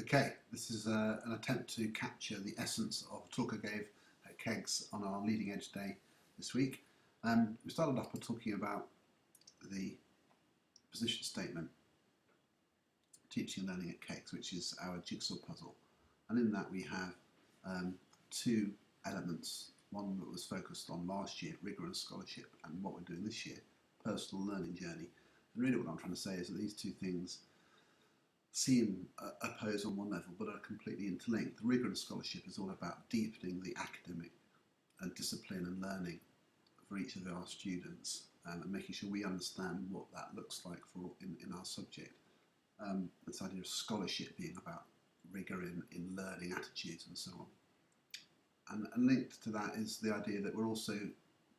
Okay, this is an attempt to capture the essence of a talk I gave at KEGS on our Leading Edge Day this week. We started off by talking about the position statement, teaching and learning at KEGS, which is our jigsaw puzzle. And in that we have two elements, one that was focused on last year, rigour and scholarship, and what we're doing this year, personal learning journey. And really what I'm trying to say is that these two things seem opposed on one level but are completely interlinked. The rigour and scholarship is all about deepening the academic discipline and learning for each of our students and making sure we understand what that looks like in our subject. This idea of scholarship being about rigour in learning attitudes and so on. And linked to that is the idea that we're also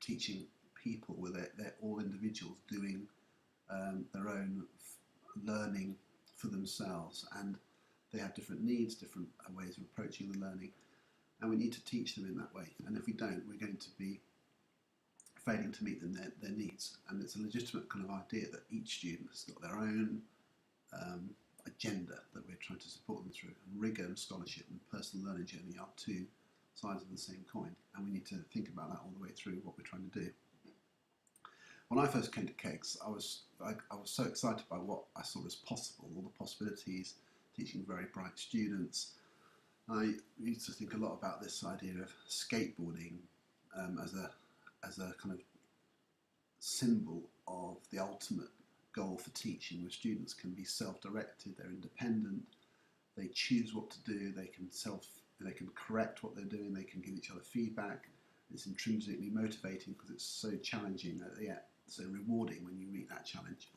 teaching people where they're all individuals doing their own learning for themselves, and they have different needs, different ways of approaching the learning, and we need to teach them in that way. And if we don't, we're going to be failing to meet them their needs. And it's a legitimate kind of idea that each student has got their own agenda that we're trying to support them through. And rigour and scholarship and personal learning journey are two sides of the same coin, and we need to think about that all the way through what we're trying to do. When I first came to KEGS, I was so excited by what I saw as possible, all the possibilities, teaching very bright students. I used to think a lot about this idea of skateboarding as a kind of symbol of the ultimate goal for teaching, where students can be self-directed, they're independent, they choose what to do, they can correct what they're doing, they can give each other feedback. It's intrinsically motivating because it's so challenging, yet so rewarding when you meet that challenge.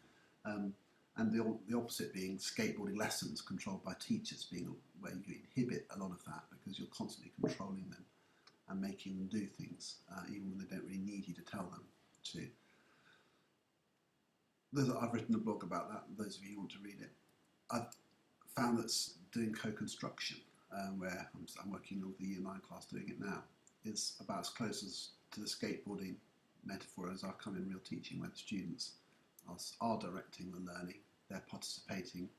And the opposite being skateboarding lessons controlled by teachers, being where you inhibit a lot of that because you're constantly controlling them and making them do things, even when they don't really need you to tell them to. I've written a blog about that, those of you who want to read it. I've found that doing co-construction, where I'm working with the Year 9 class doing it now, is about as close as to the skateboarding metaphor as I come in real teaching, where the students are directing the learning, they're participating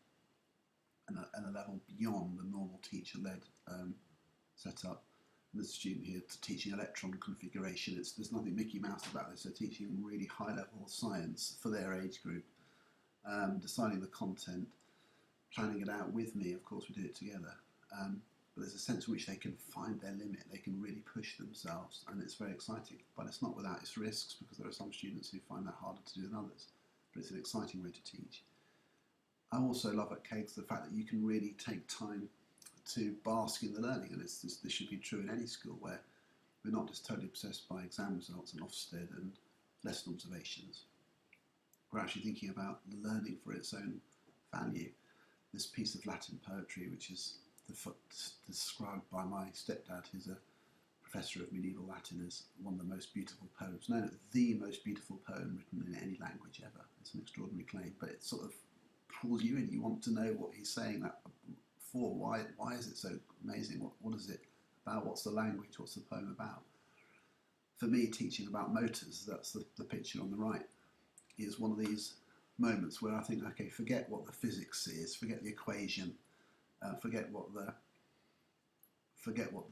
at a level beyond the normal teacher-led setup. There's a student here teaching electron configuration. There's nothing Mickey Mouse about this. They're teaching really high-level science for their age group, deciding the content, planning it out with me. Of course, we do it together. But there's a sense in which they can find their limit, they can really push themselves, and it's very exciting. But it's not without its risks, because there are some students who find that harder to do than others. But it's an exciting way to teach. I also love at KEGS the fact that you can really take time to bask in the learning, and this should be true in any school, where we're not just totally obsessed by exam results and Ofsted and lesson observations. We're actually thinking about the learning for its own value. This piece of Latin poetry, which is described by my stepdad, who's a professor of medieval Latin, as one of the most beautiful poems. No, the most beautiful poem written in any language ever. It's an extraordinary claim, but it sort of pulls you in. You want to know what he's saying that for. Why is it so amazing? What is it about? What's the language? What's the poem about? For me, teaching about motors, that's the picture on the right, is one of these moments where I think, okay, forget what the physics is, forget the equation, forget what the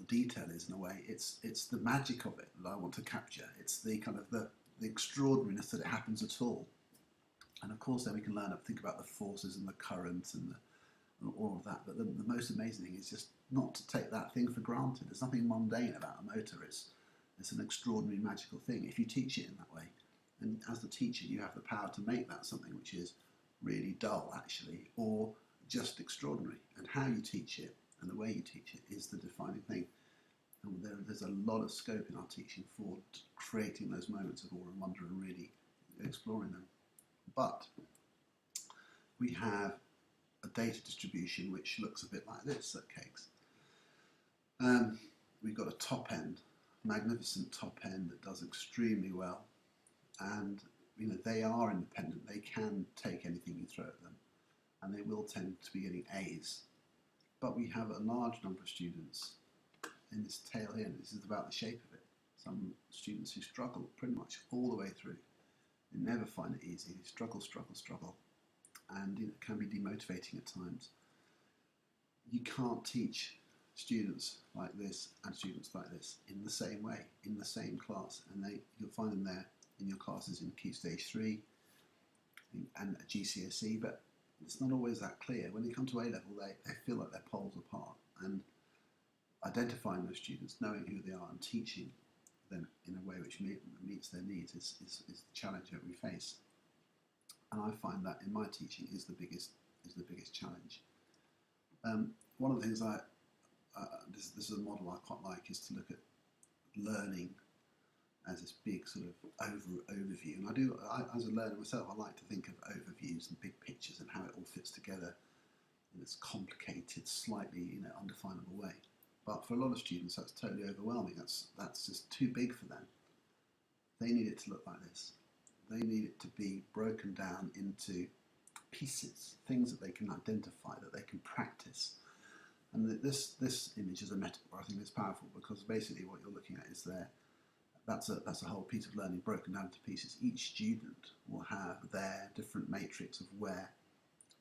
detail is in a way. It's the magic of it that I want to capture. It's the kind of the extraordinariness that it happens at all. And of course then we can learn to think about the forces and the currents and all of that. But the most amazing thing is just not to take that thing for granted. There's nothing mundane about a motor. It's an extraordinary magical thing if you teach it in that way. And as the teacher, you have the power to make that something which is really dull actually, or just extraordinary. And how you teach it and the way you teach it is the defining thing. And there's a lot of scope in our teaching for creating those moments of awe and wonder and really exploring them. But we have a data distribution which looks a bit like this at KEGS. We've got a top end, magnificent top end that does extremely well, and they are independent. They can take anything you throw at them, and they will tend to be getting A's. But we have a large number of students in this tail here, and this is about the shape of it. Some students who struggle pretty much all the way through. They never find it easy. They struggle, and it can be demotivating at times. you can't teach students like this and students like this in the same way, in the same class, and you'll find them there in your classes in Key Stage 3 and GCSE, but it's not always that clear. When they come to A-level, they feel like they're poles apart, and identifying those students, knowing who they are and teaching them in a way which meets their needs is the challenge that we face. And I find that in my teaching is the biggest challenge. One of the things this is a model I quite like, is to look at learning as this big sort of overview. And as a learner myself, I like to think of overviews and big pictures and how it all fits together in this complicated, slightly undefinable way. But for a lot of students, that's totally overwhelming. That's just too big for them. They need it to look like this. They need it to be broken down into pieces, things that they can identify, that they can practice. And this image is a metaphor. I think it's powerful, because basically what you're looking at is that's a whole piece of learning broken down into pieces. Each student will have their different matrix of where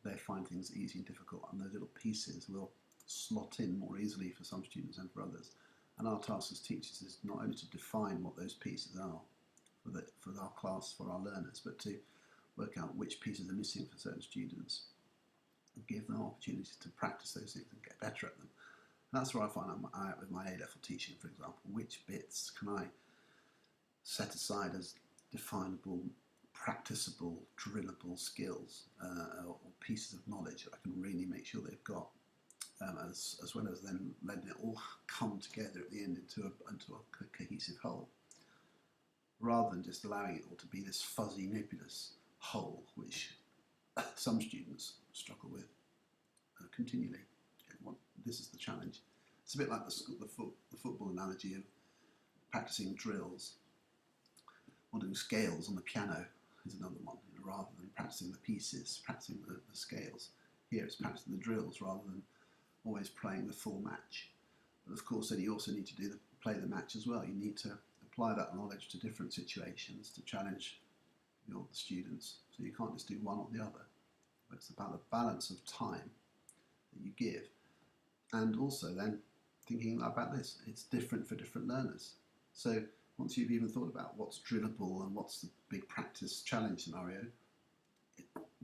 they find things easy and difficult, and those little pieces will slot in more easily for some students and for others. And our task as teachers is not only to define what those pieces are for our class, for our learners, but to work out which pieces are missing for certain students and give them opportunities to practice those things and get better at them. And that's where I find I'm at with my A-level teaching, for example. Which bits can I set aside as definable, practicable, drillable skills or pieces of knowledge that I can really make sure they've got, as well as then letting it all come together at the end into a cohesive whole, rather than just allowing it all to be this fuzzy, nebulous whole, which some students struggle with continually. This is the challenge. It's a bit like the football analogy of practicing drills, or doing scales on the piano is another one, rather than practicing the pieces, practicing the scales. Here it's practicing the drills rather than always playing the full match. But of course then you also need to play the match as well. You need to apply that knowledge to different situations to challenge the students. So you can't just do one or the other. But it's about the balance of time that you give, and also then thinking about this. It's different for different learners. So once you've even thought about what's drillable and what's the big practice challenge scenario,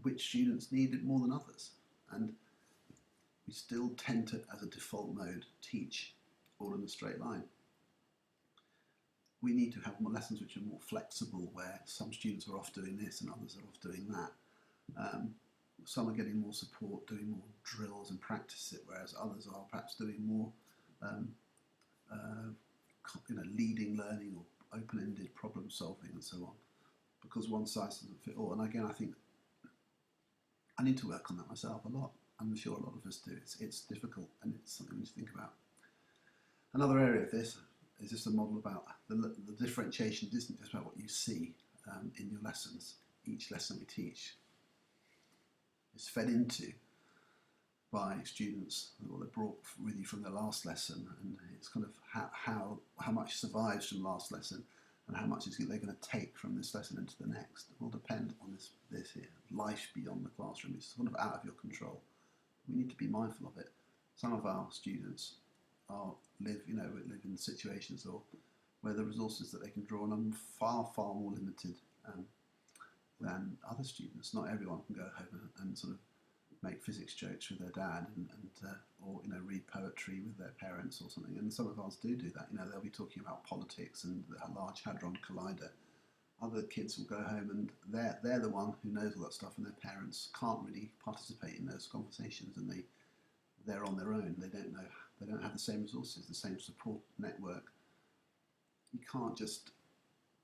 which students need it more than others. And we still tend to, as a default mode, teach all in a straight line. We need to have more lessons which are more flexible, where some students are off doing this and others are off doing that. Some are getting more support, doing more drills and practice it, whereas others are perhaps doing more leading learning or open-ended problem solving and so on, because one size doesn't fit all. And again, I think I need to work on that myself a lot. I'm sure a lot of us do. It's difficult, and it's something we need to think about. Another area of this is just a model about the differentiation isn't just about what you see in your lessons. Each lesson we teach is fed into by students, or they're brought with you from their last lesson, and it's kind of how much survives from last lesson and how much they're going to take from this lesson into the next. It will depend on this here, life beyond the classroom. It's sort of out of your control. We need to be mindful of it. Some of our students live in situations where the resources that they can draw on are far more limited than other students. Not everyone can go home and sort of make physics jokes with their dad or read poetry with their parents or something. And some of ours do that. They'll be talking about politics and the Large Hadron Collider. Other kids will go home and they're the one who knows all that stuff, and their parents can't really participate in those conversations, and they're on their own. They don't know. They don't have the same resources, the same support network. You can't just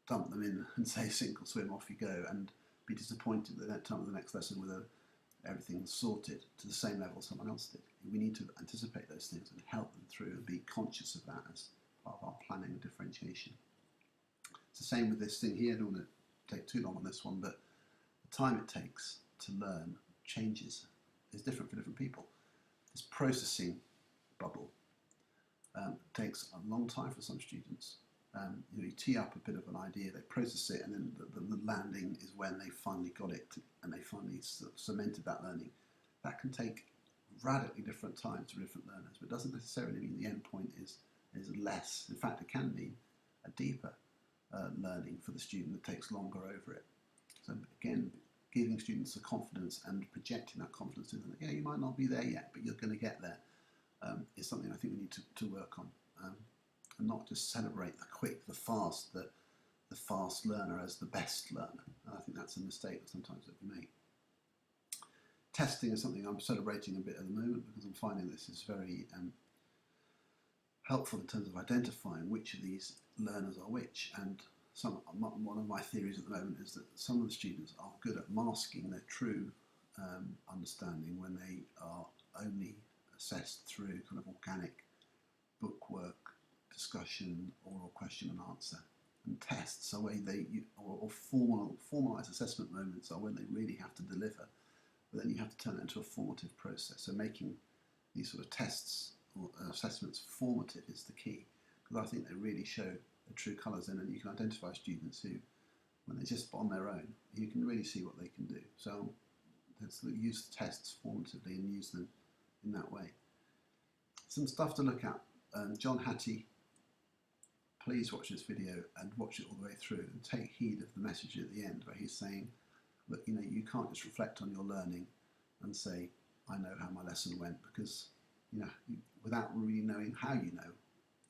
dump them in and say sink or swim, off you go, and be disappointed that they don't turn up the next lesson with everything sorted to the same level someone else did. We need to anticipate those things and help them through and be conscious of that as part of our planning and differentiation. It's the same with this thing here. I don't want to take too long on this one, but the time it takes to learn changes. Is different for different people. This processing bubble takes a long time for some students. You tee up a bit of an idea, they process it, and then the landing is when they finally got it and they finally cemented that learning. That can take radically different times for different learners, but it doesn't necessarily mean the end point is less. In fact, it can mean a deeper learning for the student that takes longer over it. So again, giving students the confidence and projecting that confidence to them. Yeah, you might not be there yet, but you're going to get there. Is something I think we need to work on, and not just celebrate the quick, the fast learner as the best learner. And I think that's a mistake sometimes that we make. Testing is something I'm celebrating a bit at the moment because I'm finding this is very helpful in terms of identifying which of these learners are which. And one of my theories at the moment is that some of the students are good at masking their true understanding when they are only assessed through kind of organic bookwork, discussion, oral question and answer. And tests are when or formalised assessment moments are when they really have to deliver. But then you have to turn it into a formative process. So making these sort of tests or assessments formative is the key, because I think they really show the true colours in, and you can identify students who, when they're just on their own, you can really see what they can do. So let's use tests formatively and use them in that way. Some stuff to look at. John Hattie, please watch this video and watch it all the way through and take heed of the message at the end where he's saying, look, you can't just reflect on your learning and say, I know how my lesson went, because without really knowing how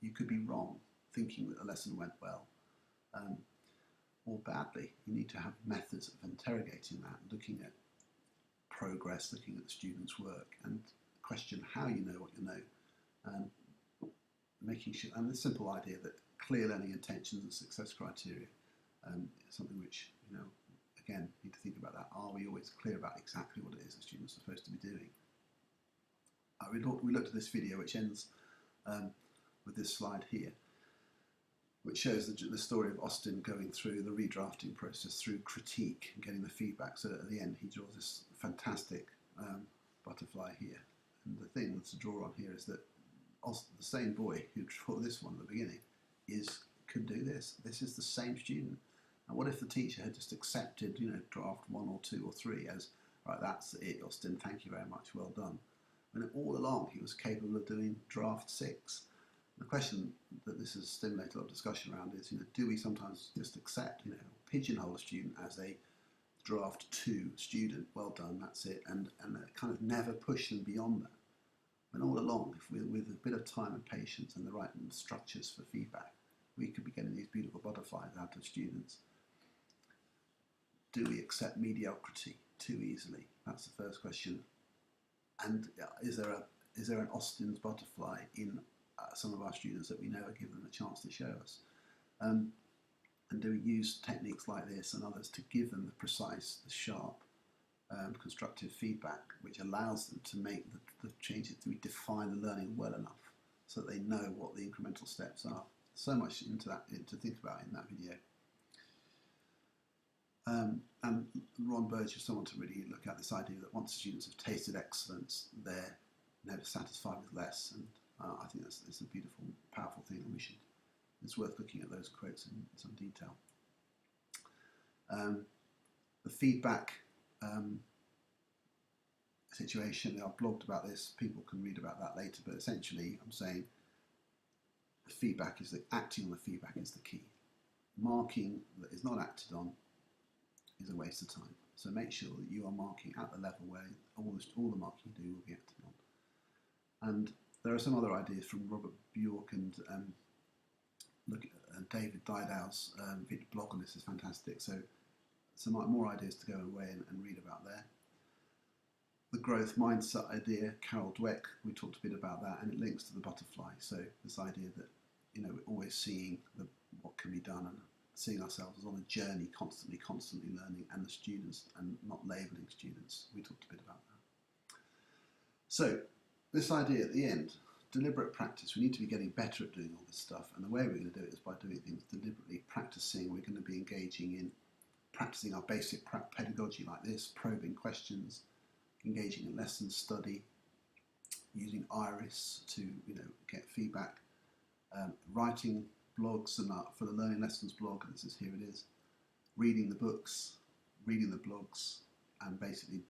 you could be wrong thinking that a lesson went well or badly. You need to have methods of interrogating that, looking at progress, looking at the student's work, and question how you know what you know, and making sure, and the simple idea that clear learning intentions and success criteria is something which, again, need to think about that. Are we always clear about exactly what it is the students are supposed to be doing? We looked at this video, which ends with this slide here, which shows the story of Austin going through the redrafting process through critique and getting the feedback. So at the end, he draws this fantastic butterfly here. And the thing to draw on here is that Austin, the same boy who drew this one at the beginning, could do this. This is the same student. And what if the teacher had just accepted, draft 1 or 2 or 3 as, right, that's it, Austin, thank you very much, well done. And all along he was capable of doing draft 6. The question that this has stimulated a lot of discussion around is, do we sometimes just accept, pigeonhole a student as a draft 2 student, well done, that's it, and kind of never push them beyond that. And all along, if with a bit of time and patience and the right structures for feedback, we could be getting these beautiful butterflies out of students. Do we accept mediocrity too easily? That's the first question. And is there an Austin's butterfly in some of our students that we never give them a chance to show us? And do we use techniques like this and others to give them the precise, the sharp, constructive feedback which allows them to make the changes, to define the learning well enough so that they know what the incremental steps are? So much into that to think about in that video. And Ron Burge is someone to really look at this idea that once students have tasted excellence, they're never satisfied with less. And I think it's a beautiful, powerful thing, and it's worth looking at those quotes in some detail. The feedback situation, I've blogged about this, people can read about that later, but essentially I'm saying the feedback is acting on the feedback is the key. Marking that is not acted on is a waste of time. So make sure that you are marking at the level where all the marking you do will be acted on. And there are some other ideas from Robert Bjork and David Didow's blog on this is fantastic. So some more ideas to go away and read about there. The growth mindset idea, Carol Dweck, we talked a bit about that, and it links to the butterfly. So this idea that we're always seeing what can be done and seeing ourselves as on a journey, constantly learning, and the students, and not labelling students. We talked a bit about that. So this idea at the end, deliberate practice. We need to be getting better at doing all this stuff, and the way we're going to do it is by doing things deliberately, practicing. We're going to be engaging in practicing our basic pedagogy like this, probing questions, engaging in lesson study, using Iris to get feedback, writing blogs and for the Learning Lessons blog, here it is, reading the books, reading the blogs, and basically